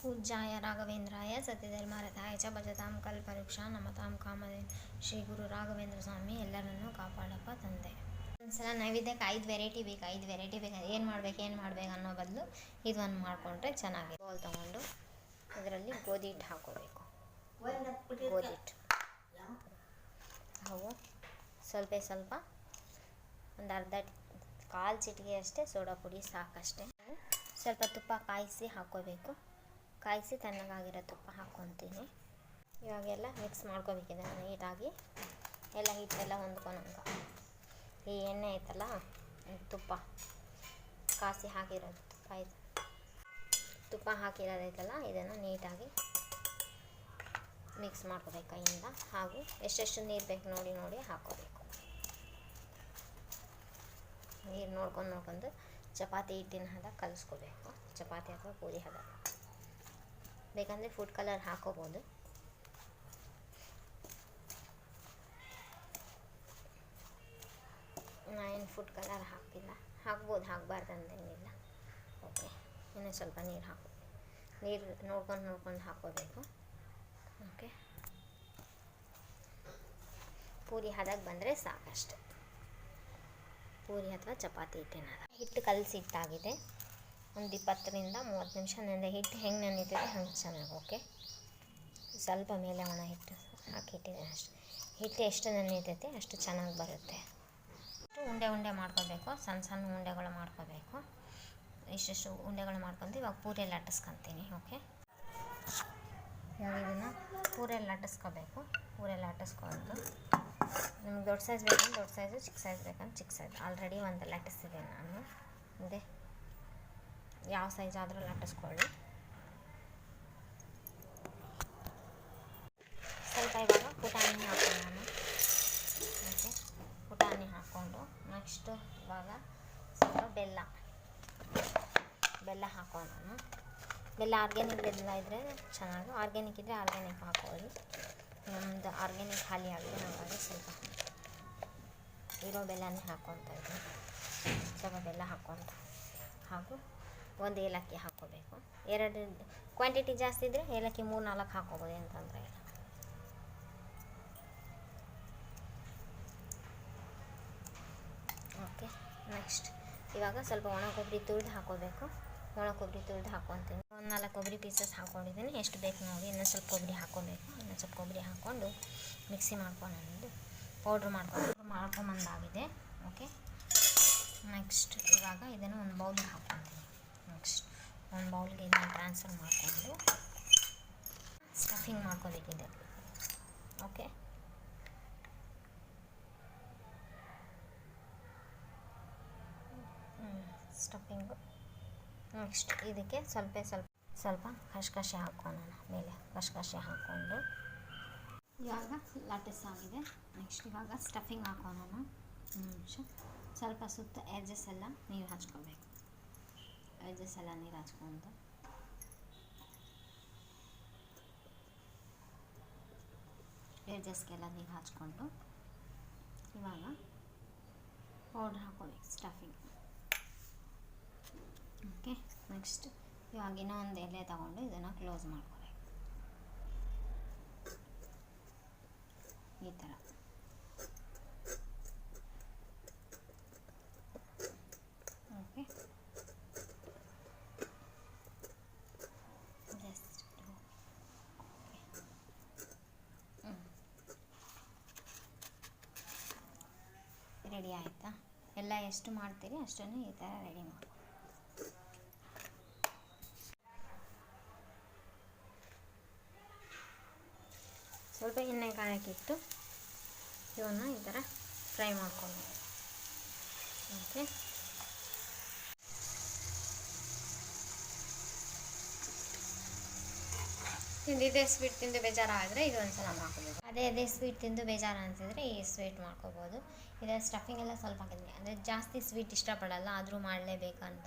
पूज्याय राघवेंद्राय सत्यधर्मरथाय च भजतां कल्पवृक्ष नमतां कामधेनु ಶ್ರೀ ಗುರು ರಾಘವೇಂದ್ರ ಸ್ವಾಮಿ ಎಲ್ಲರನ್ನೂ ಕಾಪಾಡಪ್ಪ ತಂದೆ. ಒಂದ್ಸಲ ನೈವೇದ್ಯಕ್ಕೆ 5 ವೆರೈಟಿ ಬೇಕು. ಏನು ಮಾಡ್ಬೇಕು ಅನ್ನೋ ಬದಲು ಇದೊಂದು ಮಾಡಿಕೊಂಡ್ರೆ ಚೆನ್ನಾಗಿದೆ. ಬೌಲ್ ತೊಗೊಂಡು ಇದರಲ್ಲಿ ಗೋಧಿ ಹಿಟ್ಟು ಹಾಕೋಬೇಕು. ಗೋಧಿ ಹಿಟ್ಟು ಅವು ಸ್ವಲ್ಪ ಒಂದು ಕಾಲು ಚಿಟಿಕೆ ಅಷ್ಟೇ ಸೋಡಾ ಪುಡಿ ಸಾಕಷ್ಟೇ. ಸ್ವಲ್ಪ ತುಪ್ಪ ಕಾಯಿಸಿ ಹಾಕ್ಕೋಬೇಕು. ಕಾಯಿಸಿ ತಣ್ಣಗಾಗಿರೋ ತುಪ್ಪ ಹಾಕ್ಕೊತೀನಿ. ಇವಾಗೆಲ್ಲ ಮಿಕ್ಸ್ ಮಾಡ್ಕೋಬೇಕಿದೆ ನೀಟಾಗಿ. ಎಲ್ಲ ಹಿಟ್ಟೆಲ್ಲ ಹೊಂದ್ಕೊಳಂಗ ಈ ಎಣ್ಣೆ ಐತಲ್ಲ, ತುಪ್ಪ ಕಾಸಿ ಹಾಕಿರೋದು ತುಪ್ಪ ಹಾಕಿರೋದೈತಲ್ಲ, ಇದನ್ನು ನೀಟಾಗಿ ಮಿಕ್ಸ್ ಮಾಡ್ಕೋಬೇಕು ಕೈಯಿಂದ. ಹಾಗೂ ಎಷ್ಟೆಷ್ಟು ನೀರು ಬೇಕು ನೋಡಿ ಹಾಕ್ಕೋಬೇಕು. ನೀರು ನೋಡ್ಕೊಂಡು ಚಪಾತಿ ಹಿಟ್ಟಿನ ಹದ ಕಲಿಸ್ಕೋಬೇಕು. ಚಪಾತಿ ಅಥವಾ ಪೂರಿ ಹದ. ಬೇಕಂದರೆ ಫುಡ್ ಕಲರ್ ಹಾಕೋಬೋದು. ನಾನೇನು ಫುಡ್ ಕಲರ್ ಹಾಕಿಲ್ಲ, ಹಾಕ್ಬೋದು, ಹಾಕಬಾರ್ದು ಅಂತೇನಿಲ್ಲ. ಓಕೆ, ಇನ್ನೂ ಸ್ವಲ್ಪ ನೀರು ಹಾಕೋಬೇಕು. ನೀರು ನೋಡ್ಕೊಂಡು ಹಾಕ್ಕೋಬೇಕು. ಓಕೆ, ಪೂರಿ ಹದಕ್ಕೆ ಬಂದರೆ ಸಾಕಷ್ಟು. ಪೂರಿ ಅಥವಾ ಚಪಾತಿ ಹಿಟ್ಟಿನ ಹದ. ಹಿಟ್ಟು ಕಲಸಿಟ್ಟಾಗಿದೆ. ಒಂದು 20ರಿಂದ 30 ನಿಮಿಷ ನೆನೆದ. ಹಿಟ್ಟು ಹೆಂಗೆ ನೆನೀತದೆ ಹಂಗೆ ಚೆನ್ನಾಗಿ. ಓಕೆ, ಸ್ವಲ್ಪ ಮೇಲೆ ಒಣ ಹಿಟ್ಟು ಹಾಕಿಟ್ಟಿದ್ದೀನಿ ಅಷ್ಟು. ಹಿಟ್ಟು ಎಷ್ಟು ನೆನೀತೈತೆ ಅಷ್ಟು ಚೆನ್ನಾಗಿ ಬರುತ್ತೆ. ಉಂಡೆ ಮಾಡ್ಕೋಬೇಕು. ಸಣ್ಣ ಉಂಡೆಗಳು ಮಾಡ್ಕೋಬೇಕು. ಇಷ್ಟು ಉಂಡೆಗಳು ಮಾಡ್ಕೊಂಡು ಇವಾಗ ಪೂರಿಯಲ್ಲಿ ಲಟ್ಟಿಸ್ಕೊತೀನಿ. ಓಕೆ, ಇವಾಗ ಇದನ್ನು ಪೂರಿಯಲ್ಲಿ ಲಟ್ಟಿಸ್ಕೋಬೇಕು. ಪೂರಿಯಲ್ಲಿ ಲಟ್ಟಿಸ್ಕೊಂಡು ನಿಮ್ಗೆ ದೊಡ್ಡ ಸೈಜ್ ಬೇಕಂದ್ರೆ ದೊಡ್ಡ ಸೈಜು, ಚಿಕ್ಕ ಸೈಜ್ ಬೇಕಂದ್ರೆ ಚಿಕ್ಕ ಸೈಜ್. ಆಲ್ರೆಡಿ ಒಂದು ಲಟ್ಟಿಸಿದ್ದೀನಿ ನಾನು. ಇದೆ ಯಾವ ಸೈಜ್ ಆದರೂ ಲಟ್ಟಿಸ್ಕೊಳ್ಳಿ. ಸ್ವಲ್ಪ ಇವಾಗ ಪುಟಾಣಿ ಹಾಕ್ಕೊಳ್ಳೋಣ. ಓಕೆ, ಪುಟಾಣಿ ಹಾಕ್ಕೊಂಡು ನೆಕ್ಸ್ಟು ಇವಾಗ ಸ್ವಲ್ಪ ಬೆಲ್ಲ ಹಾಕೋಣ. ಬೆಲ್ಲ ಆರ್ಗ್ಯಾನಿಕ್ ಬೆಲ್ಲ ಇದ್ದರೆ ಚೆನ್ನಾಗಿ. ಆರ್ಗ್ಯಾನಿಕ್ ಇದ್ದರೆ ಆರ್ಗ್ಯಾನಿಕ್ ಹಾಕೊಳ್ಳಿ. ನಮ್ಮದು ಆರ್ಗ್ಯಾನಿಕ್ ಖಾಲಿ ಆಗಿದೆ, ಹಾಗಾಗಿ ಸ್ವಲ್ಪ ಇರೋ ಬೆಲ್ಲನೇ ಹಾಕ್ಕೊತಾ ಇದ್ದೀನಿ. ಸ್ವಲ್ಪ ಬೆಲ್ಲ ಹಾಕ್ಕೊತ ಹಾಗೂ ಒಂದು ಏಲಕ್ಕಿ ಹಾಕ್ಕೋಬೇಕು. ಎರಡು ಕ್ವಾಂಟಿಟಿ ಜಾಸ್ತಿ ಇದ್ದರೆ ಏಲಕ್ಕಿ 3-4 ಹಾಕ್ಕೋಬೋದು, ಏನು ತೊಂದರೆ ಇಲ್ಲ. ಓಕೆ, ನೆಕ್ಸ್ಟ್ ಇವಾಗ ಸ್ವಲ್ಪ ಒಣ ಕೊಬ್ಬರಿ ತುರಿದು ಹಾಕ್ಕೋಬೇಕು. ಒಣ ಕೊಬ್ಬರಿ ತುರಿದು ಹಾಕ್ಕೊತೀನಿ. ಒಂದು 4 ಕೊಬ್ಬರಿ ಪೀಸಸ್ ಹಾಕ್ಕೊಂಡಿದ್ದೀನಿ. ಎಷ್ಟು ಬೇಕು ನೋಡಿ. ಇನ್ನೊಂದು ಸ್ವಲ್ಪ ಕೊಬ್ಬರಿ ಹಾಕ್ಕೋಬೇಕು. ಇನ್ನೊಂದು ಸ್ವಲ್ಪ ಕೊಬ್ಬರಿ ಹಾಕ್ಕೊಂಡು ಮಿಕ್ಸಿ ಮಾಡ್ಕೊಂಡು ಪೌಡ್ರ್ ಮಾಡ್ಕೊಂಬಂದಾಗಿದೆ. ಓಕೆ, ನೆಕ್ಸ್ಟ್ ಇವಾಗ ಇದನ್ನು ಒಂದು ಬೌಲ್ಗೆ ಹಾಕ್ಕೊತೀನಿ. ನೆಕ್ಸ್ಟ್ ಒಂದು ಬೌಲ್ಗೆ ಇದನ್ನು ಟ್ರಾನ್ಸ್ಫರ್ ಮಾಡಿಕೊಂಡು ಸ್ಟಫಿಂಗ್ ಮಾಡ್ಕೋಬೇಕಿದೆ. Okay, stuffing. ನೆಕ್ಸ್ಟ್ ಇದಕ್ಕೆ ಸ್ವಲ್ಪ ಕಶಕಶೆ ಹಾಕ್ಕೊಳ್ಳೋಣ. ಮೇಲೆ ಕಶಕಶೆ ಹಾಕ್ಕೊಂಡು ಇವಾಗ ಲಟ್ಟಿಸಾಗಿದೆ. ನೆಕ್ಸ್ಟ್ ಇವಾಗ ಸ್ಟಫಿಂಗ್ ಹಾಕೋಣ. ಸ್ವಲ್ಪ ಸುತ್ತ ಎಡ್ಜಸ್ ಎಲ್ಲ ನೀರು ಹಚ್ಕೋಬೇಕು. ಎಡ್ಜಸ್ ಎಲ್ಲ ನೀರು ಹಚ್ಕೊಂಡು ಎಡ್ಜಸ್ಗೆಲ್ಲ ನೀರು ಹಚ್ಕೊಂಡು ಇವಾಗ ಪೌಡ್ರ್ ಹಾಕೋಬೇಕು, ಸ್ಟಫಿಂಗ್. ಓಕೆ, ನೆಕ್ಸ್ಟ್ ಇವಾಗ ಇನ್ನೊಂದು ಎಲೆ ತಗೊಂಡು ಇದನ್ನು ಕ್ಲೋಸ್ ಮಾಡ್ಕೋಬೇಕು ಈ ಥರ. ಓಕೆ, ಜಸ್ಟ್ ರೆಡಿ ಆಯಿತಾ? ಎಲ್ಲ ಎಷ್ಟು ಮಾಡ್ತೀರಿ ಅಷ್ಟನ್ನು ಈ ಥರ ರೆಡಿ ಮಾಡಿ. ಸ್ವಲ್ಪ ಎಣ್ಣೆ ಕಾಯಕ್ಕಿಟ್ಟು ಇವನ್ನ ಈ ಥರ ಫ್ರೈ ಮಾಡ್ಕೊಂಡು. ಓಕೆ, ಇದೇ ಸ್ವೀಟ್ ತಿಂದು ಬೇಜಾರಾದರೆ ಇದು ಒಂದು ಸಲ ಮಾಡ್ಕೋಬೋದು. ಅದೇ ಸ್ವೀಟ್ ತಿಂದು ಬೇಜಾರು ಅನಿಸಿದ್ರೆ ಈ ಸ್ವೀಟ್ ಮಾಡ್ಕೋಬೋದು. ಇದರ ಸ್ಟಫಿಂಗ್ ಎಲ್ಲ ಸ್ವಲ್ಪ ಹಾಕಿದ್ದೀನಿ. ಅಂದರೆ ಜಾಸ್ತಿ ಸ್ವೀಟ್ ಇಷ್ಟಪಡಲ್ಲ, ಆದರೂ ಮಾಡಲೇಬೇಕಂತ